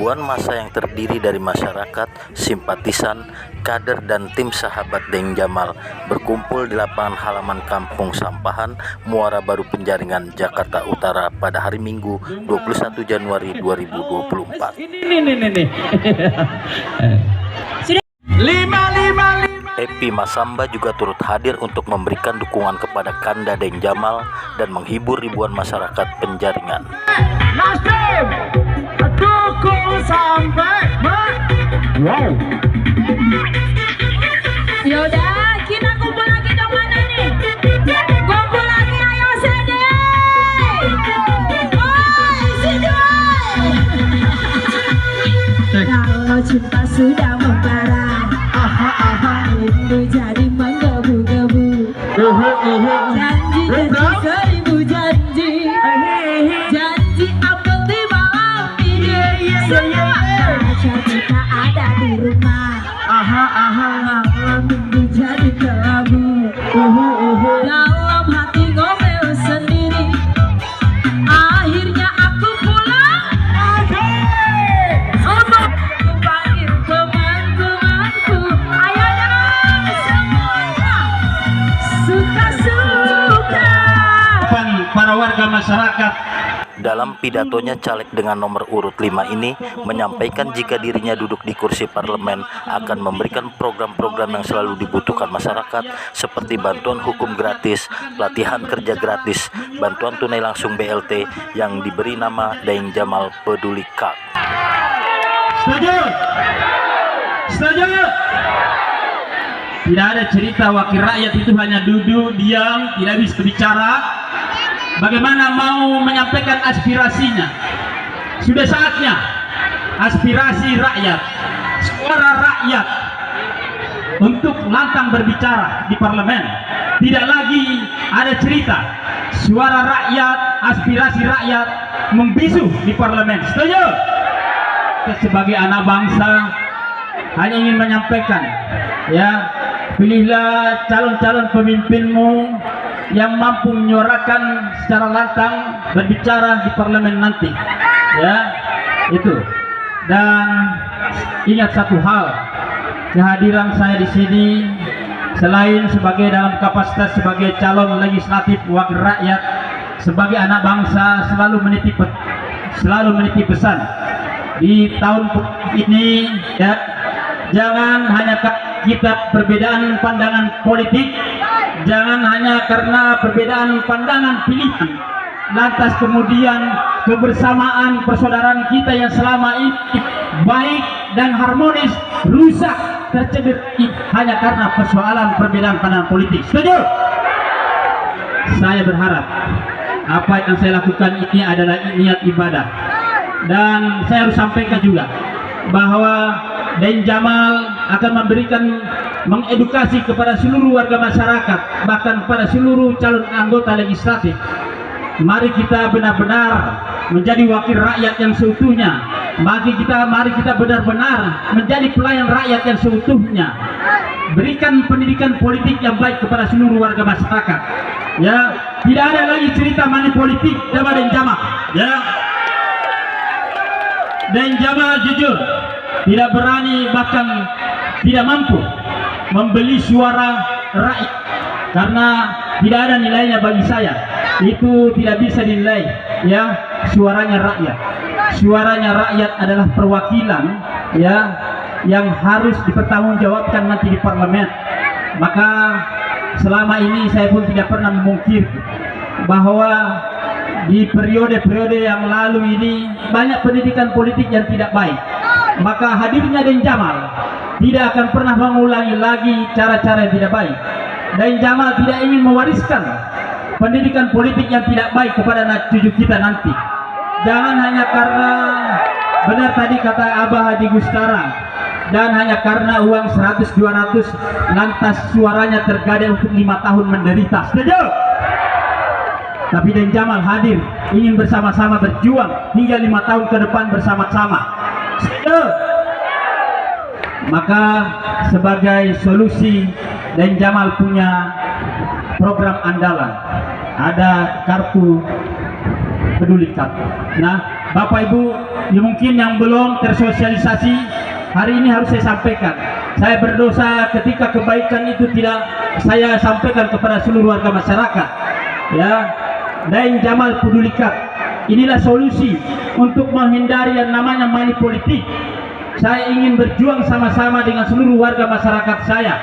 Ribuan massa yang terdiri dari masyarakat, simpatisan, kader, dan tim sahabat Deng Jamal berkumpul di lapangan halaman Kampung Sampahan, Muara Baru Penjaringan, Jakarta Utara pada hari Minggu 21 Januari 2024. Epi Masamba juga turut hadir untuk memberikan dukungan kepada Kanda Deng Jamal dan menghibur ribuan masyarakat Penjaringan. Nasdem dukung sampai wow. Yaudah, kita kumpul lagi dong, mana nih? Kumpul lagi, ayo sini. Kalau cinta sudah membara, rindu jadi menggebu-gebu. Janji jadi seribu janji, janji apel di malam ini. Semua kaca kita ada di rumah. Minggu jadi kelabu. Dalam hati ngomel sendiri. Akhirnya aku pulang. Aku panggil teman-temanku. Ayo dong semuanya. Suka-suka. Para warga masyarakat. Dalam pidatonya, caleg dengan nomor urut 5 ini menyampaikan jika dirinya duduk di kursi parlemen akan memberikan program-program yang selalu dibutuhkan masyarakat seperti bantuan hukum gratis, pelatihan kerja gratis, bantuan tunai langsung BLT yang diberi nama Deng Jamal Peduli Kak. Setuju? Setuju? Tidak ada cerita wakil rakyat itu hanya duduk, diam, tidak bisa bicara. Bagaimana mau menyampaikan aspirasinya? Sudah saatnya aspirasi rakyat, suara rakyat untuk lantang berbicara di parlemen. Tidak lagi ada cerita suara rakyat, aspirasi rakyat membisu di parlemen. Setuju? Sebagai anak bangsa hanya ingin menyampaikan, ya, pilihlah calon-calon pemimpinmu yang mampu menyuarakan secara lantang berbicara di parlemen nanti, ya, itu. Dan ingat satu hal, kehadiran saya di sini selain sebagai dalam kapasitas sebagai calon legislatif wakil rakyat, sebagai anak bangsa selalu menitip pesan di tahun ini, ya, jangan hanya kita perbedaan pandangan politik, jangan hanya karena perbedaan pandangan pilihan, lantas kemudian kebersamaan persaudaraan kita yang selama ini baik dan harmonis rusak, tercederai hanya karena persoalan perbedaan pandangan politik. Setuju? Saya berharap apa yang saya lakukan ini adalah niat ibadah, dan saya harus sampaikan juga bahwa Deng Jamal akan mengedukasi kepada seluruh warga masyarakat, bahkan pada seluruh calon anggota legislatif. Mari kita benar-benar menjadi wakil rakyat yang seutuhnya. Mari kita benar-benar menjadi pelayan rakyat yang seutuhnya. Berikan pendidikan politik yang baik kepada seluruh warga masyarakat. Ya, tidak ada lagi cerita money politik sama Deng Jamal. Ya, Deng Jamal jujur tidak berani, bahkan tidak mampu membeli suara rakyat, karena tidak ada nilainya bagi saya. Itu tidak bisa dinilai, ya, suaranya rakyat. Suaranya rakyat adalah perwakilan, ya, yang harus dipertanggungjawabkan nanti di parlemen. Maka selama ini saya pun tidak pernah memungkir bahwa di periode-periode yang lalu ini banyak pendidikan politik yang tidak baik. Maka hadirnya Deng Jamal tidak akan pernah mengulangi lagi cara-cara yang tidak baik. Deng Jamal tidak ingin mewariskan pendidikan politik yang tidak baik kepada cucu kita nanti. Jangan hanya karena benar tadi kata Abah Haji Gustara, dan hanya karena uang 100-200 lantas suaranya tergadai untuk 5 tahun menderita. Setuju? Tapi Deng Jamal hadir ingin bersama-sama berjuang hingga 5 tahun ke depan bersama-sama. Maka sebagai solusi, Deng Jamal punya program andalan, ada kartu peduli Kak. Nah, Bapak Ibu mungkin yang belum tersosialisasi, hari ini harus saya sampaikan. Saya berdosa ketika kebaikan itu tidak saya sampaikan kepada seluruh warga masyarakat. Ya, Daeng Jamal Peduli Cup. Inilah solusi untuk menghindari yang namanya money politik. Saya ingin berjuang sama-sama dengan seluruh warga masyarakat saya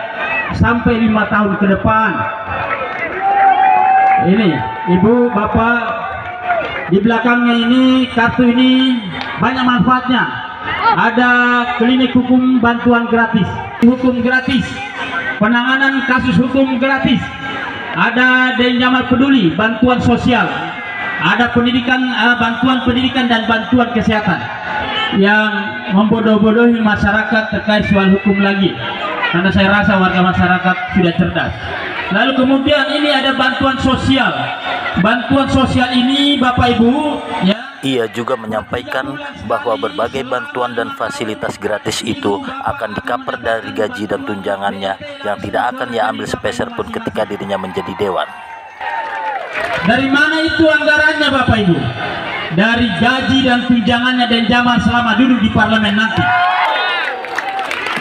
sampai 5 tahun ke depan. Ini, Ibu, Bapak, di belakangnya ini, kartu ini banyak manfaatnya. Ada klinik hukum bantuan gratis, hukum gratis, penanganan kasus hukum gratis. Ada Daeng Jamal Peduli, bantuan sosial. Ada pendidikan, bantuan pendidikan dan bantuan kesehatan yang membodoh-bodohi masyarakat terkait soal hukum lagi. Karena saya rasa warga masyarakat sudah cerdas. Lalu kemudian ini ada bantuan sosial. Bantuan sosial ini Bapak Ibu, ya. Ia juga menyampaikan bahwa berbagai bantuan dan fasilitas gratis itu akan di-cover dari gaji dan tunjangannya yang tidak akan ia ambil sepeser pun ketika dirinya menjadi dewan. Dari mana itu anggarannya Bapak Ibu? Dari gaji dan tunjangannya Daeng Jamal selama duduk di parlemen nanti.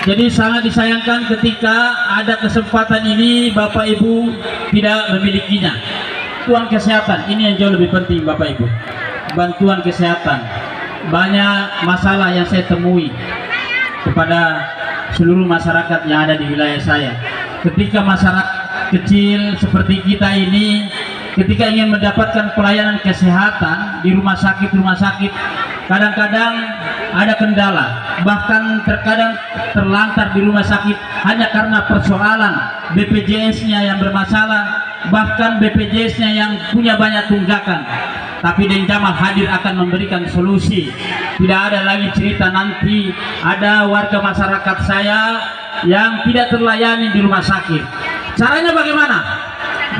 Jadi sangat disayangkan ketika ada kesempatan ini Bapak Ibu tidak memilikinya. Bantuan kesehatan ini yang jauh lebih penting Bapak Ibu. Bantuan kesehatan, banyak masalah yang saya temui kepada seluruh masyarakat yang ada di wilayah saya. Ketika masyarakat kecil seperti kita ini, ketika ingin mendapatkan pelayanan kesehatan di rumah sakit, kadang-kadang ada kendala, bahkan terkadang terlantar di rumah sakit hanya karena persoalan BPJS-nya yang bermasalah, bahkan BPJS-nya yang punya banyak tunggakan. Tapi Daeng Jamal hadir akan memberikan solusi. Tidak ada lagi cerita nanti ada warga masyarakat saya yang tidak terlayani di rumah sakit. Caranya bagaimana?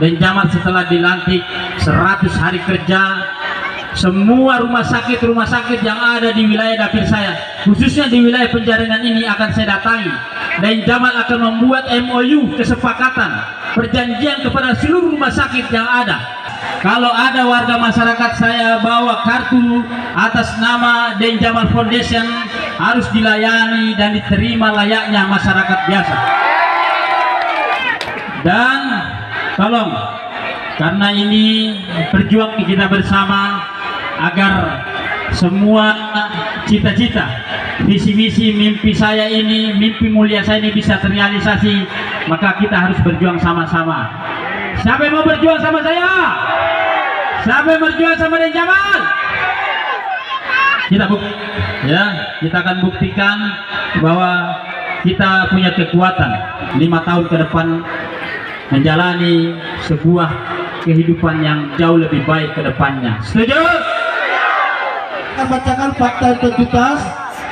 Daeng Jamal setelah dilantik 100 hari kerja, semua rumah sakit yang ada di wilayah dapil saya, khususnya di wilayah Penjaringan ini akan saya datangi. Daeng Jamal akan membuat MOU, kesepakatan, perjanjian kepada seluruh rumah sakit yang ada. Kalau ada warga masyarakat saya bawa kartu atas nama Daeng Jamal Foundation, harus dilayani dan diterima layaknya masyarakat biasa. Dan tolong, karena ini berjuang kita bersama agar semua cita-cita, visi-misi, mimpi saya ini, mimpi mulia saya ini bisa terrealisasi, maka kita harus berjuang sama-sama. Siapa yang mau berjuang sama saya? Siapa yang berjuang sama Daeng Jamal? Kita akan buktikan bahwa kita punya kekuatan 5 tahun ke depan menjalani sebuah kehidupan yang jauh lebih baik ke depannya. Setuju? Akan bacakan fakta integritas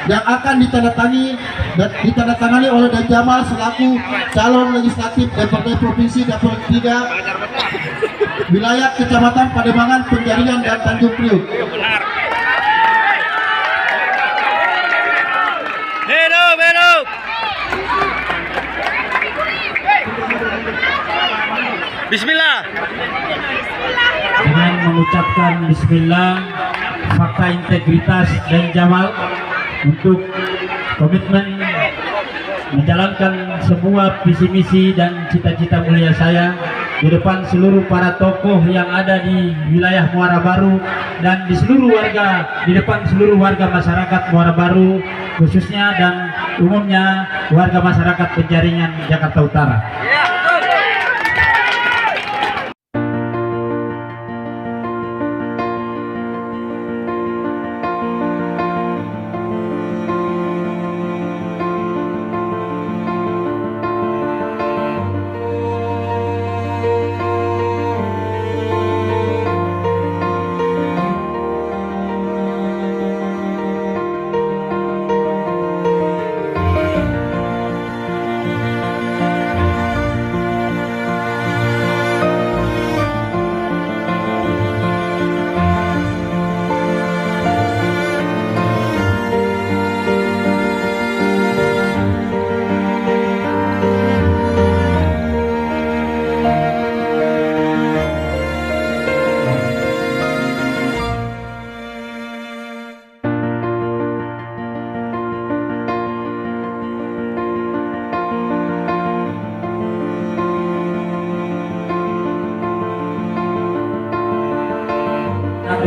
yang akan ditandatangani oleh Daeng Jamal selaku calon legislatif DPRD Provinsi Dapil 3 wilayah Kecamatan Pademangan, Penjaringan dan Tanjung Priuk. Bismillah. Dengan mengucapkan Bismillah, fakta integritas Daeng Jamal untuk komitmen menjalankan semua visi misi dan cita-cita mulia saya di depan seluruh para tokoh yang ada di wilayah Muara Baru dan di depan seluruh warga masyarakat Muara Baru khususnya dan umumnya warga masyarakat Penjaringan Jakarta Utara.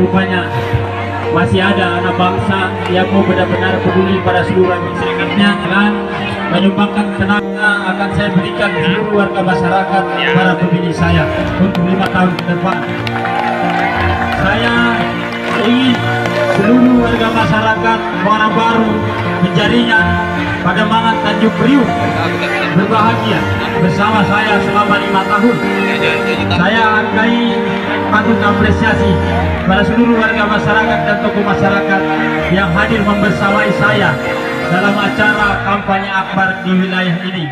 rupanya masih ada anak bangsa yang mau benar-benar peduli pada seluruh masyarakatnya dan menyumbangkan tenaga akan saya berikan seluruh warga masyarakat para pemilih saya untuk 5 tahun ke depan. Saya ingin seluruh warga masyarakat Muara Baru, Penjaringan, Pademangan, Tanjung Priuk berbahagia bersama saya selama 5 tahun. Saya hargai, patut apresiasi pada seluruh warga masyarakat dan tokoh masyarakat yang hadir membersamai saya dalam acara kampanye akbar di wilayah ini.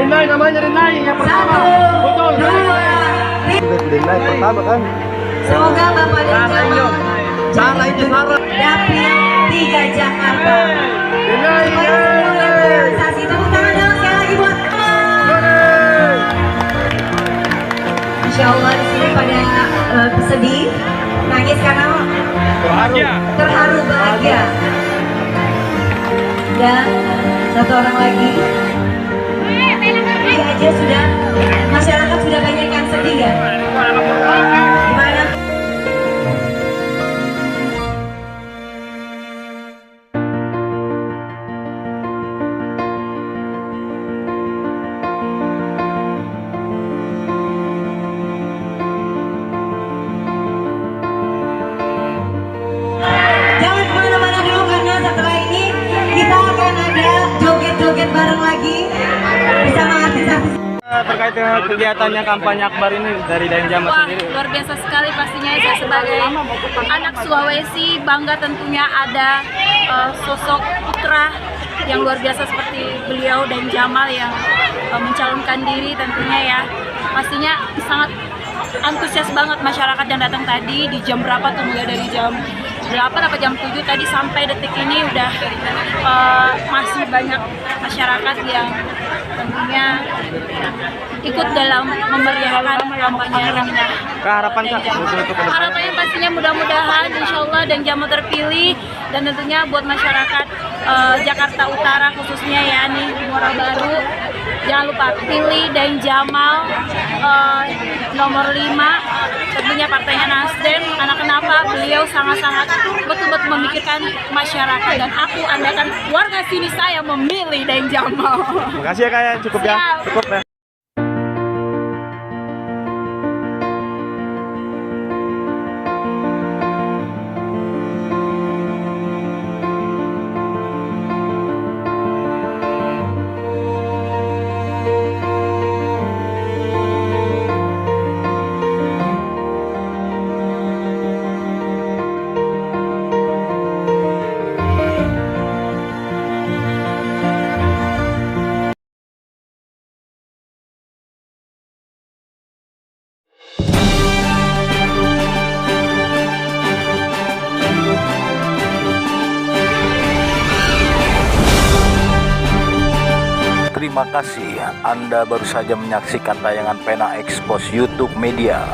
Rinai namanya Rinai yang pertama. Betul. Rinai pertama kan. Semoga Bapak dan Jamal Sarah ini Sarah. Dapil 3 Jakarta. Rinai. Realisasi tepuk tangan dong sekali lagi buat Insya Allah di sini pada sedih, nangis karena terharu bahagia. Dan satu orang lagi. Ini aja sudah masyarakat sudah banyak yang sedih ya. Gimana? Jangan kemana-mana dulu karena setelah ini kita akan ada joget-joget bareng lagi bersama artis-artis. Terkait dengan kegiatannya kampanye akbar ini dari Daeng Jamal Wah, sendiri. luar biasa sekali pastinya. Saya sebagai anak Sulawesi bangga tentunya ada sosok putra yang luar biasa seperti beliau dan Jamal yang mencalonkan diri tentunya ya. Pastinya sangat antusias banget masyarakat yang datang tadi di jam berapa tuh, mulai dari jam 8 apa jam 7 tadi sampai detik ini udah masih banyak masyarakat yang tentunya ikut dalam memeriahkan kampanye rendah. Harapan Kak untuk Harapannya pastinya mudah-mudahan insya Allah dan Jamal terpilih, dan tentunya buat masyarakat Jakarta Utara khususnya ya nih di Muara Baru, jangan lupa pilih dan Jamal nomor 5, tentunya partainya Nasdem, karena kenapa beliau sangat-sangat betul-betul memikirkan masyarakat, dan aku andakan warga sini saya memilih dan Jamal. Makasih ya Kak ya, cukup ya. Siap. Cukup ya. Terima kasih, Anda baru saja menyaksikan tayangan Pena Expose YouTube Media.